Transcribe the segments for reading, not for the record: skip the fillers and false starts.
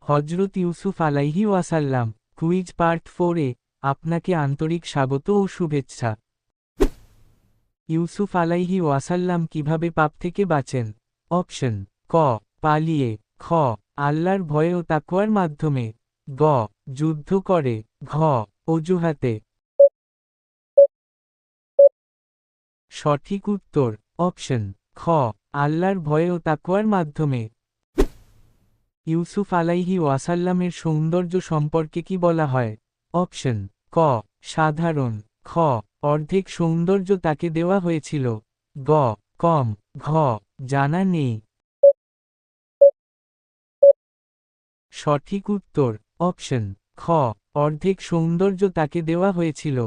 হজরত ইউসুফ আলাইহি ওয়াসাল্লাম। কুইজ পার্ট 4-এ আপনাকে আন্তরিক স্বাগত ও শুভেচ্ছা। ইউসুফ আলাইহি ওয়াসাল্লাম কিভাবে পাপ থেকে বাঁচেন? অপশন: ক. পালিয়ে, খ. আল্লাহর ভয় ও তাকওয়ার মাধ্যমে, গ. যুদ্ধ করে, ঘ. অজুহাতে। সঠিক উত্তর অপশন খ. আল্লাহর ভয় ও তাকওয়ার মাধ্যমে। ইউসুফ আলাইহি ওয়াসাল্লামের সৌন্দর্য সম্পর্কে কি বলা হয়? অপশন: ক. সাধারণ, খ. অর্ধেক সৌন্দর্য তাকে দেওয়া হয়েছিল, গ. কম, ঘ. জানা নেই। সঠিক উত্তর অপশন খ. অর্ধেক সৌন্দর্য তাকে দেওয়া হয়েছিল।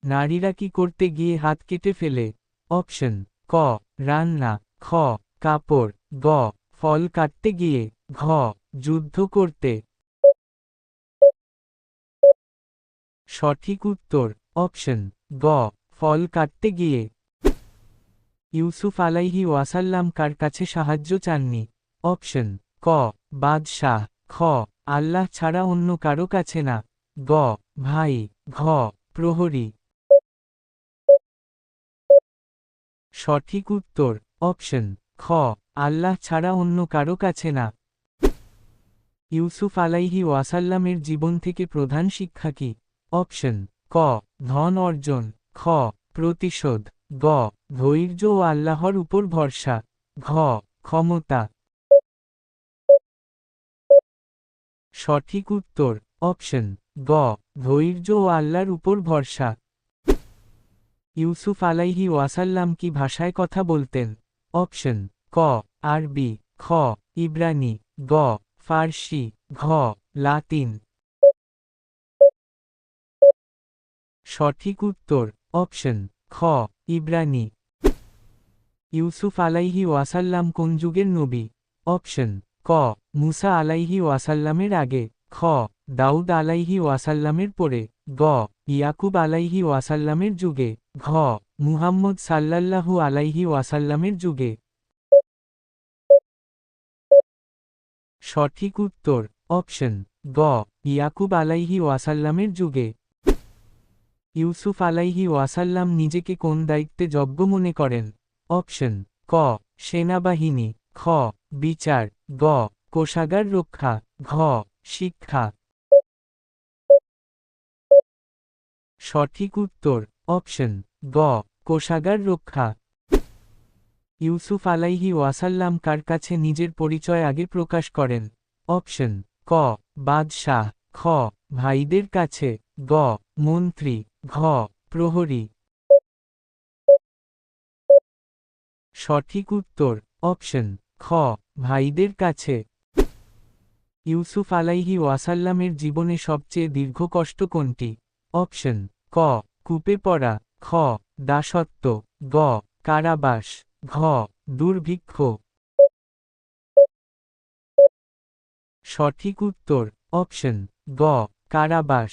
নারীরা কি করতে গিয়ে হাত কেটে ফেলে? অপশন: ক. রান্না, খ. কাপড়, গ. ফল কাটতে গিয়ে, ঘ. যুদ্ধ করতে। সঠিক উত্তর অপশন গ. ফল কাটতে গিয়ে। ইউসুফ আলাইহি ওয়াসাল্লাম কার কাছে সাহায্য চাননি? অপশন: ক. বাদশাহ, খ. আল্লাহ ছাড়া অন্য কারো কাছে না, গ. ভাই, ঘ. প্রহরী। সঠিক উত্তর অপশন খ. আল্লাহ ছাড়া অন্য কারো কাছে না। ইউসুফ আলাইহি ওয়াসাল্লামের জীবন থেকে প্রধান শিক্ষা কি? অপশন: ক. ধন অর্জন, খ. প্রতিশোধ, গ. ধৈর্য ও আল্লাহর উপর ভরসা, ঘ. ক্ষমতা। সঠিক উত্তর অপশন গ. ধৈর্য ও আল্লাহর উপর ভরসা। ইউসুফ আলাইহি ওয়াসাল্লাম কি ভাষায় কথা বলতেন? অপশন: ক. আরবি, খ. ইব্রানি, গ. ফার্সি, ঘ. লাতিন। সঠিক উত্তর অপশন খ. ইব্রানি। ইউসুফ আলাইহি ওয়াসাল্লাম কোন যুগের নবী? অপশন: ক. মুসা আলাইহি ওয়াসাল্লামের আগে, খ. দাউদ আলাইহি ওয়াসাল্লামের পরে, গ. ইয়াকুব আলাইহি ওয়াসাল্লামের যুগে, ঘ. মুহাম্মদ সাল্লাল্লাহু আলাইহি ওয়াসাল্লামের যুগে। সঠিক উত্তর অপশন গ. ইয়াকুব আলাইহি ওয়াসাল্লামের যুগে। ইউসুফ আলাইহি ওয়াসাল্লাম নিজেকে কোন দায়িত্বে যোগ্য মনে করেন? অপশন: ক. সেনাবাহিনী, খ. বিচার, গ. কোষাগার রক্ষা, ঘ. শিক্ষা। সঠিক উত্তর অপশন গ. কোষাগার রক্ষা। ইউসুফ আলাইহি ওয়াসাল্লাম কার কাছে নিজের পরিচয় আগে প্রকাশ করেন? অপশন: ক. বাদশাহ, খ. ভাইদের কাছে, গ. মন্ত্রী, ঘ. প্রহরী। সঠিক উত্তর অপশন খ. ভাইদের কাছে। ইউসুফ আলাইহি ওয়াসাল্লামের জীবনে সবচেয়ে দীর্ঘ কষ্ট কোনটি? অপশন: ক. কূপে পড়া, খ. দাসত্ব, গ. কারাবাস, ঘ. দুর্ভিক্ষ। সঠিক উত্তর অপশন গ. কারাবাস।